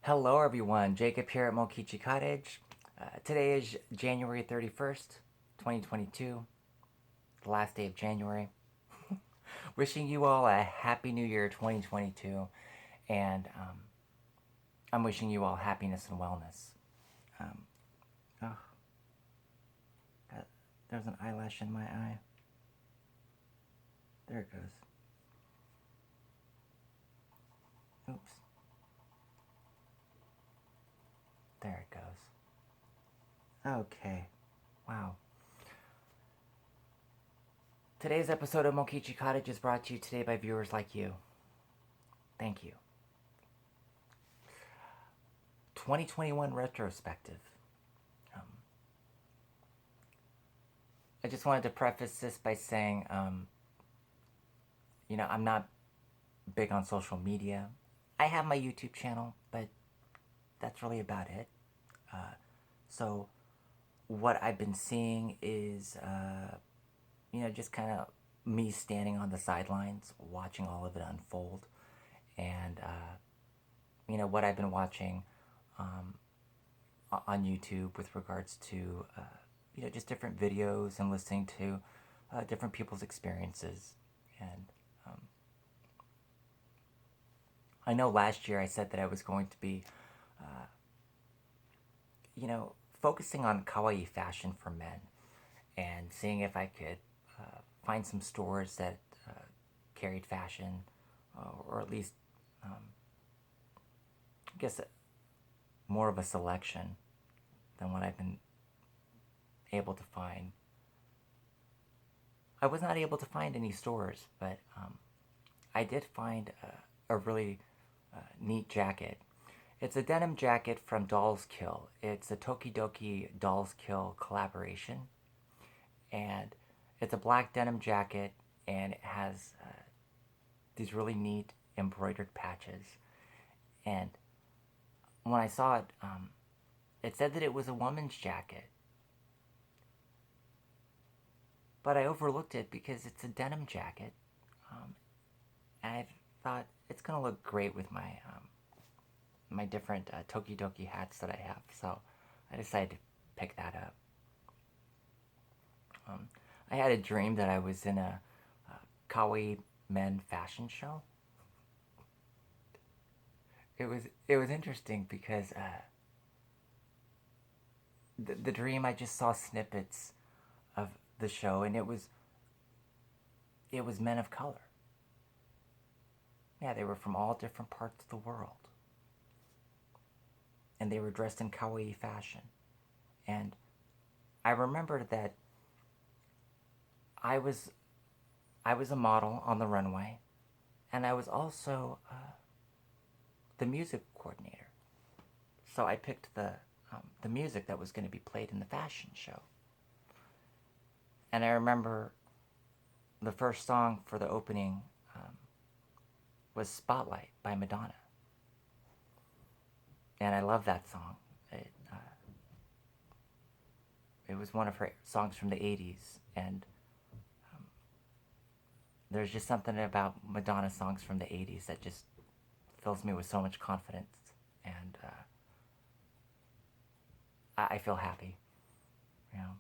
Hello, everyone. Jacob here at Mokichi Cottage. Today is January 31st, 2022, the last day of January. Wishing you all a happy new year 2022, and I'm wishing you all happiness and wellness. Um, oh, there's an eyelash in my eye. There it goes. Oops. There it goes. Okay. Wow. Today's episode of Mokichi Cottage is brought to you today by viewers like you. Thank you. 2021 retrospective. Um, I just wanted to preface this by saying, I'm not big on social media. I have my YouTube channel, but that's really about it. So, what I've been seeing is, just kind of me standing on the sidelines, watching all of it unfold. And, what I've been watching on YouTube with regards to, just different videos and listening to different people's experiences. And I know last year I said that I was going to be, focusing on Kawaii fashion for men and seeing if I could find some stores that carried fashion, or at least, I guess, more of a selection than what I've been able to find. I was not able to find any stores, but I did find a really neat jacket. It's a denim jacket from Dolls Kill. It's a Tokidoki Dolls Kill collaboration. And it's a black denim jacket, and it has these really neat embroidered patches. And when I saw it, it said that it was a woman's jacket. But I overlooked it because it's a denim jacket. And I thought it's going to look great with my different Tokidoki hats that I have. So I decided to pick that up. I had a dream that I was in a Kawaii men fashion show. It was interesting because the dream, I just saw snippets of the show, and it was men of color. Yeah, they were from all different parts of the world, and they were dressed in Kawaii fashion. And I remembered that I was I was a model on the runway, and I was also the music coordinator. So I picked the music that was going to be played in the fashion show. And I remember the first song for the opening was Spotlight by Madonna. And I love that song. It was one of her songs from the 80s. And there's just something about Madonna songs from the 80s that just fills me with so much confidence. And I feel happy, you know.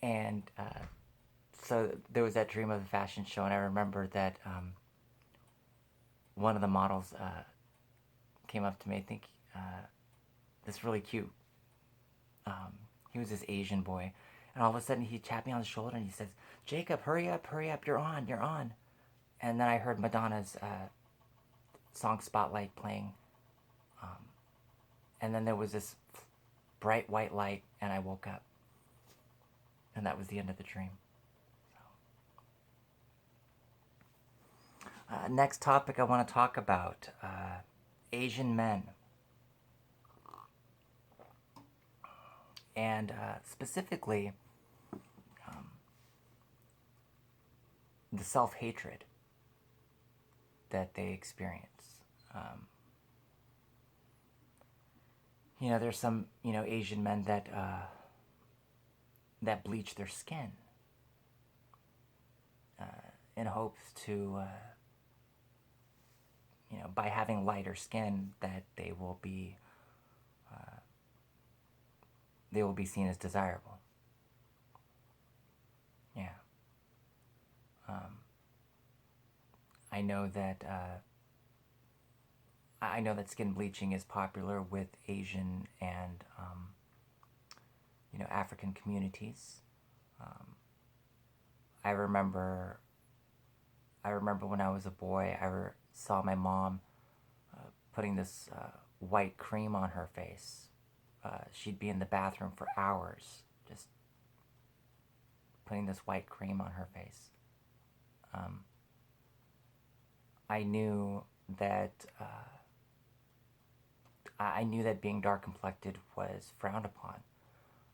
And so there was that dream of the fashion show, and I remember that one of the models came up to me. I think this really cute. He was this Asian boy, and all of a sudden he tapped me on the shoulder and he says, "Jacob, hurry up, you're on, you're on." And then I heard Madonna's song Spotlight playing, and then there was this bright white light, and I woke up, and that was the end of the dream. Next topic I want to talk about, Asian men. And specifically, the self-hatred that they experience. There's some, Asian men that bleach their skin in hopes to, by having lighter skin that they will be seen as desirable. Yeah. Um, I know that skin bleaching is popular with Asian and African communities. Um, I remember when I was a boy, saw my mom putting this white cream on her face. She'd be in the bathroom for hours, just putting this white cream on her face. Um, I knew that being dark complected was frowned upon.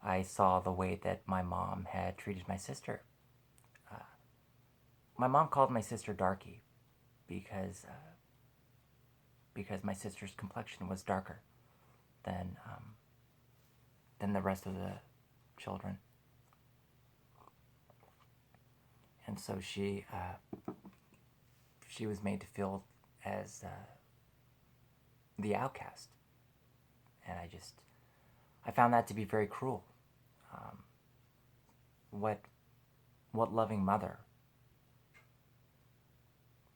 I saw the way that my mom had treated my sister. My mom called my sister Darky because my sister's complexion was darker than the rest of the children, and so she was made to feel as the outcast, and I found that to be very cruel. Um, what loving mother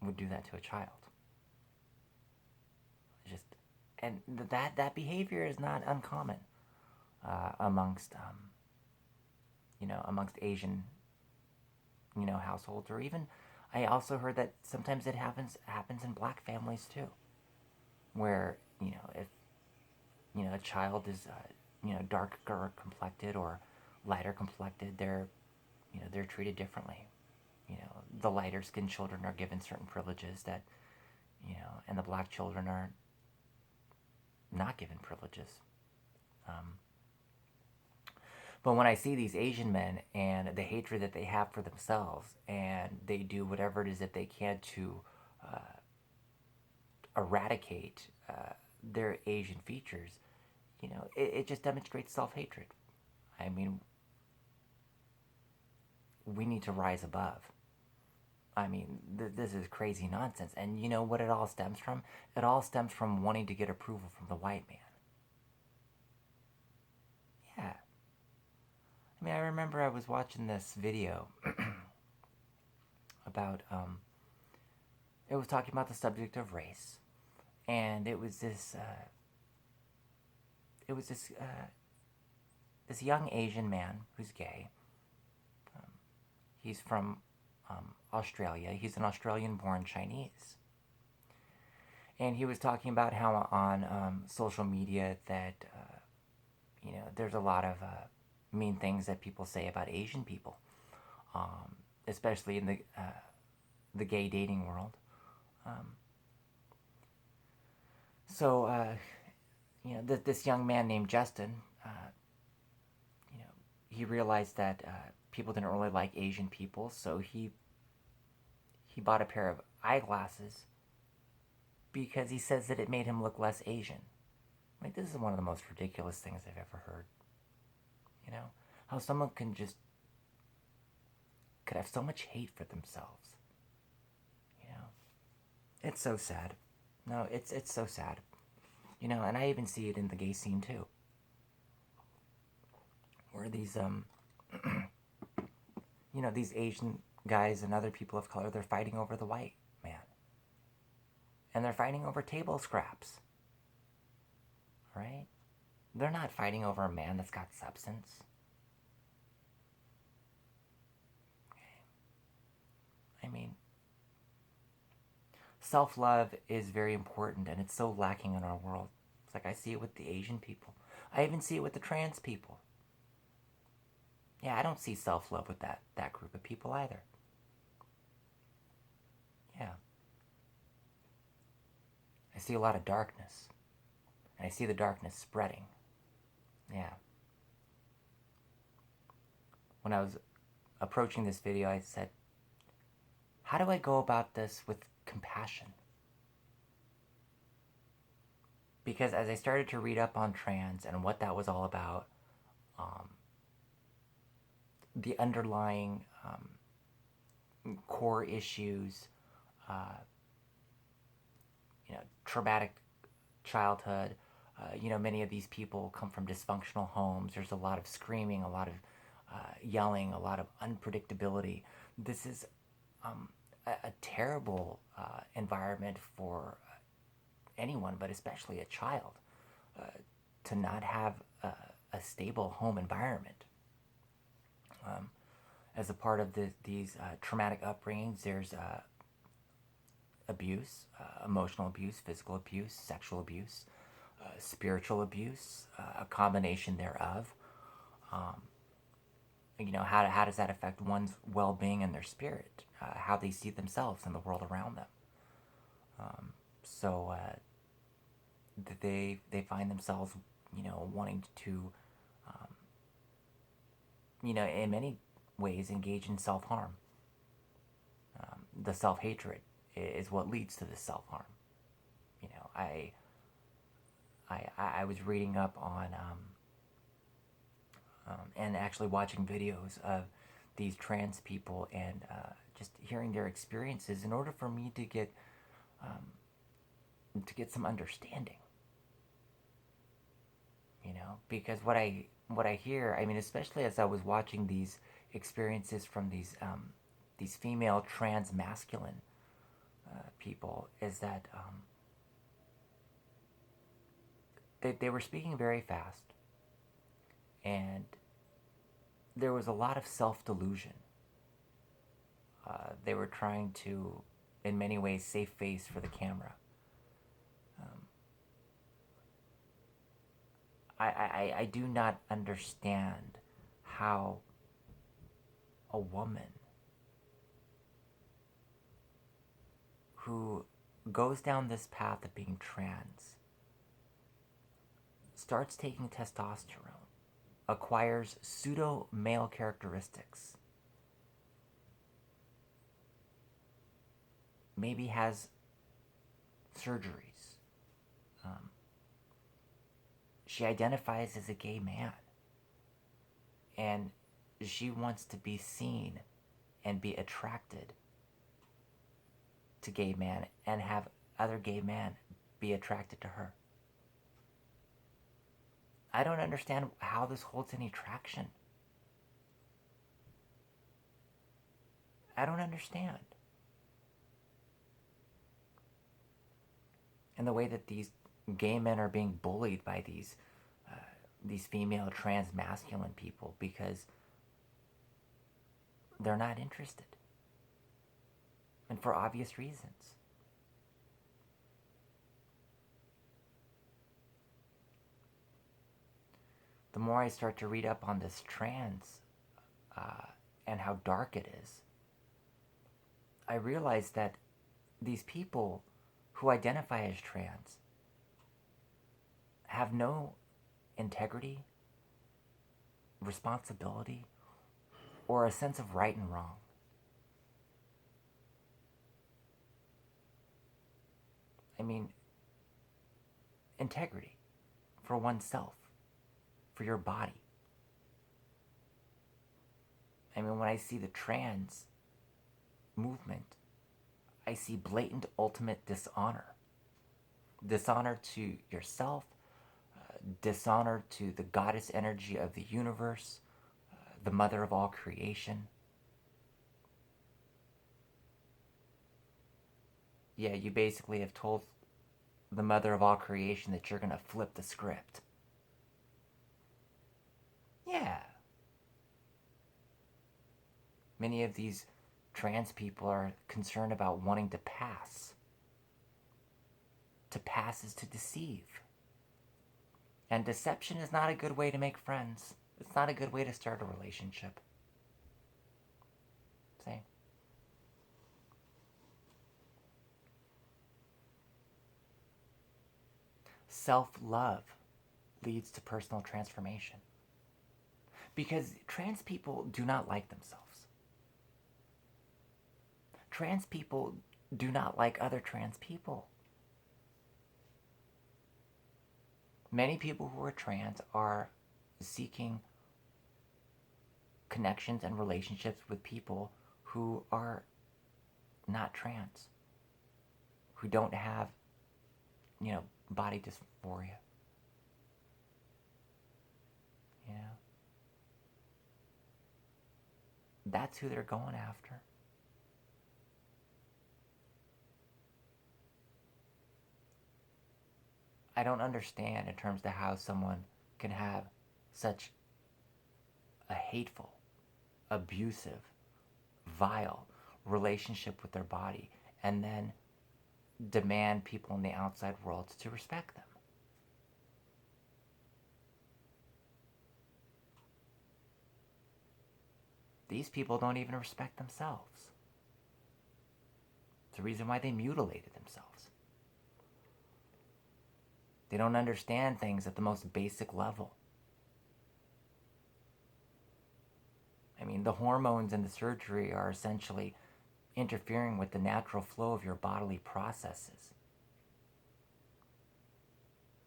would do that to a child? And that behavior is not uncommon amongst Asian households, or even I also heard that sometimes it happens in black families too, where if a child is darker complected or lighter complected, they're treated differently. The lighter skinned children are given certain privileges that and the black children are not given privileges. But when I see these Asian men and the hatred that they have for themselves, and they do whatever it is that they can to eradicate their Asian features, it just demonstrates self-hatred. I mean, we need to rise above. I mean, this is crazy nonsense. And you know what it all stems from? It all stems from wanting to get approval from the white man. Yeah. I mean, I remember I was watching this video about, it was talking about the subject of race. And it was this young Asian man who's gay. He's from Australia. He's an Australian-born Chinese. And he was talking about how on social media that, there's a lot of mean things that people say about Asian people, especially in the gay dating world. This young man named Justin, he realized that people didn't really like Asian people, so he bought a pair of eyeglasses because he says that it made him look less Asian. Like, this is one of the most ridiculous things I've ever heard. How someone could have so much hate for themselves. It's so sad. No, it's so sad. And I even see it in the gay scene too, where these these Asian guys and other people of color, they're fighting over the white man, and they're fighting over table scraps. Right? They're not fighting over a man that's got substance. I mean, self-love is very important, and it's so lacking in our world. It's like I see it with the Asian people. I even see it with the trans people. Yeah, I don't see self-love with that group of people either. Yeah. I see a lot of darkness. And I see the darkness spreading. Yeah. When I was approaching this video, I said, how do I go about this with compassion? Because as I started to read up on trans and what that was all about, the underlying core issues, traumatic childhood. Many of these people come from dysfunctional homes. There's a lot of screaming, a lot of yelling, a lot of unpredictability. This is a terrible environment for anyone, but especially a child, to not have a stable home environment. As a part of these traumatic upbringings, there's abuse, emotional abuse, physical abuse, sexual abuse, spiritual abuse, a combination thereof. How does that affect one's well-being and their spirit, how they see themselves and the world around them? So they find themselves, wanting to, in many ways engage in self-harm. The self-hatred is what leads to the self-harm. I was reading up on and actually watching videos of these trans people and just hearing their experiences in order for me to get some understanding. Because what I hear, especially as I was watching these experiences from these female trans masculine people, is that they were speaking very fast, and there was a lot of self-delusion. They were trying to, in many ways, save face for the camera. I do not understand how a woman who goes down this path of being trans starts taking testosterone, acquires pseudo-male characteristics, maybe has surgeries. She identifies as a gay man, and she wants to be seen and be attracted to gay men and have other gay men be attracted to her. I don't understand how this holds any traction. I don't understand. And the way that these gay men are being bullied by these female trans masculine people because they're not interested. And for obvious reasons. The more I start to read up on this trans and how dark it is, I realize that these people who identify as trans have no integrity, responsibility, or a sense of right and wrong. Integrity for oneself, for your body. When I see the trans movement, I see blatant ultimate dishonor. Dishonor to yourself, dishonor to the goddess energy of the universe, the mother of all creation. Yeah, you basically have told the mother of all creation that you're going to flip the script. Yeah. Many of these trans people are concerned about wanting to pass. To pass is to deceive. And deception is not a good way to make friends. It's not a good way to start a relationship. See? Self-love leads to personal transformation. Because trans people do not like themselves. Trans people do not like other trans people. Many people who are trans are seeking connections and relationships with people who are not trans, who don't have body dysphoria. You know? That's who they're going after. I don't understand in terms of how someone can have such a hateful, abusive, vile relationship with their body and then demand people in the outside world to respect them. These people don't even respect themselves. It's the reason why they mutilated themselves. They don't understand things at the most basic level. I mean, the hormones in the surgery are essentially interfering with the natural flow of your bodily processes.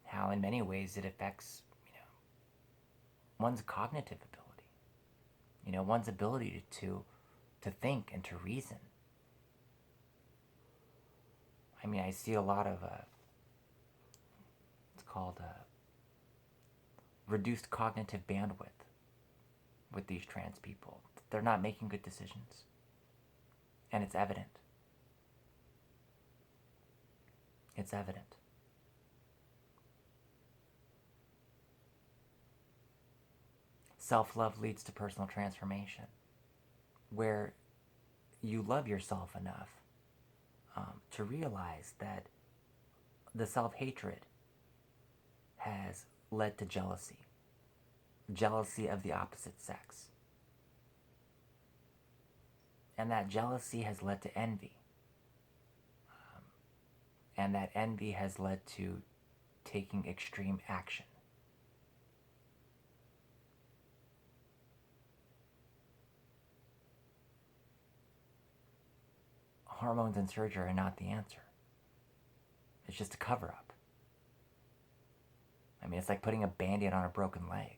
How in many ways it affects, one's cognitive ability, one's ability to think and to reason. I mean, I see a lot of, it's called reduced cognitive bandwidth with these trans people. They're not making good decisions. And it's evident. It's evident. Self-love leads to personal transformation, where you love yourself enough to realize that the self-hatred has led to jealousy of the opposite sex. And that jealousy has led to envy. And that envy has led to taking extreme action. Hormones and surgery are not the answer. It's just a cover-up. I mean, it's like putting a Band-Aid on a broken leg.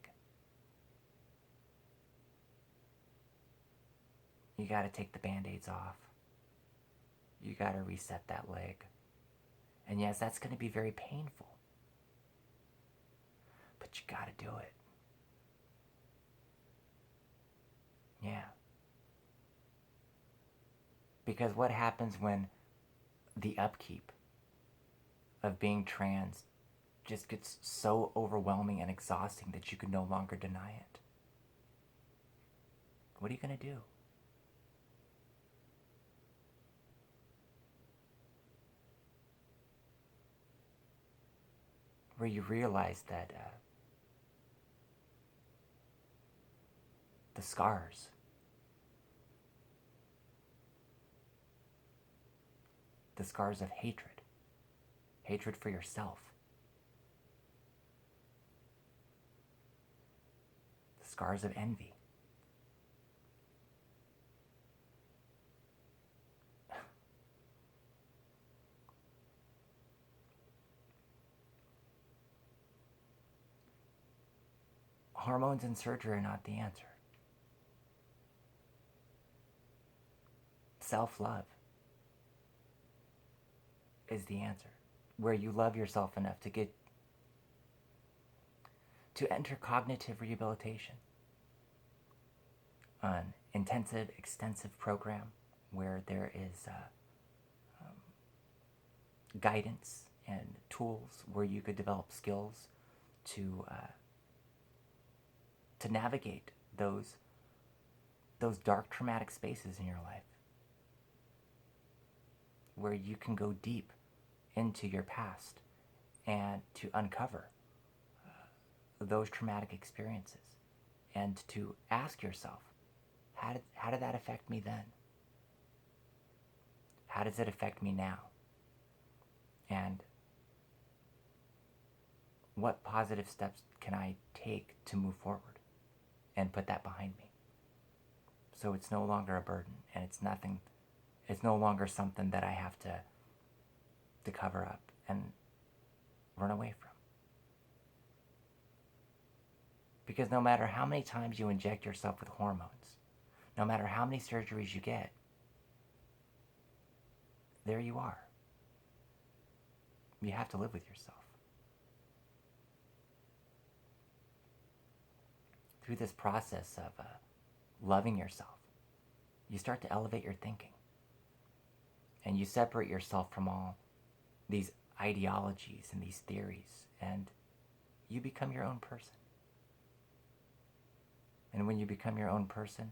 You gotta take the Band-Aids off. You gotta reset that leg. And yes, that's gonna be very painful. But you gotta do it. Yeah. Because what happens when the upkeep of being trans just gets so overwhelming and exhausting that you can no longer deny it? What are you gonna do? Where you realize that the scars, of hatred for yourself, the scars of envy, hormones and surgery are not the answer. Self-love is the answer, where you love yourself enough to enter cognitive rehabilitation, an intensive, extensive program where there is guidance and tools where you could develop skills to navigate those dark, traumatic spaces in your life, where you can go deep into your past and to uncover those traumatic experiences and to ask yourself, how did that affect me then? How does it affect me now? And what positive steps can I take to move forward and put that behind me? So it's no longer a burden, and it's no longer something that I have to cover up and run away from. Because no matter how many times you inject yourself with hormones, no matter how many surgeries you get, there you are. You have to live with yourself. Through this process of loving yourself, you start to elevate your thinking. And you separate yourself from all these ideologies and these theories, and you become your own person. And when you become your own person,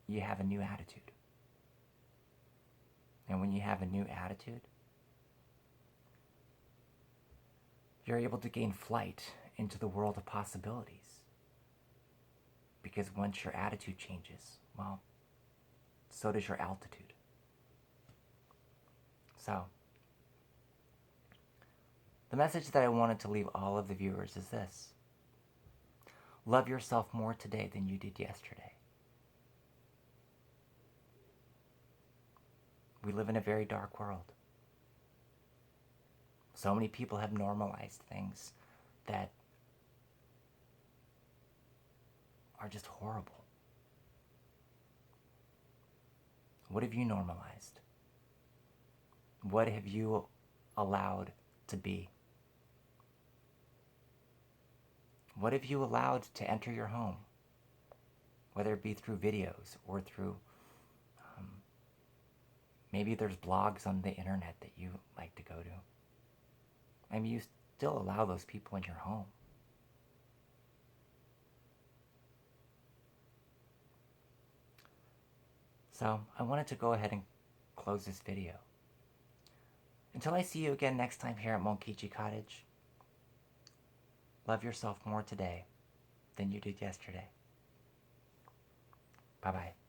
you have a new attitude. And when you have a new attitude, you're able to gain flight into the world of possibilities. Because once your attitude changes, well, so does your altitude. So, the message that I wanted to leave all of the viewers is this. Love yourself more today than you did yesterday. We live in a very dark world. So many people have normalized things that are just horrible. What have you normalized? What have you allowed to be? What have you allowed to enter your home? Whether it be through videos or through, maybe there's blogs on the internet that you like to go to. I mean, you still allow those people in your home. So I wanted to go ahead and close this video. Until I see you again next time here at Monkichi Cottage, love yourself more today than you did yesterday. Bye-bye.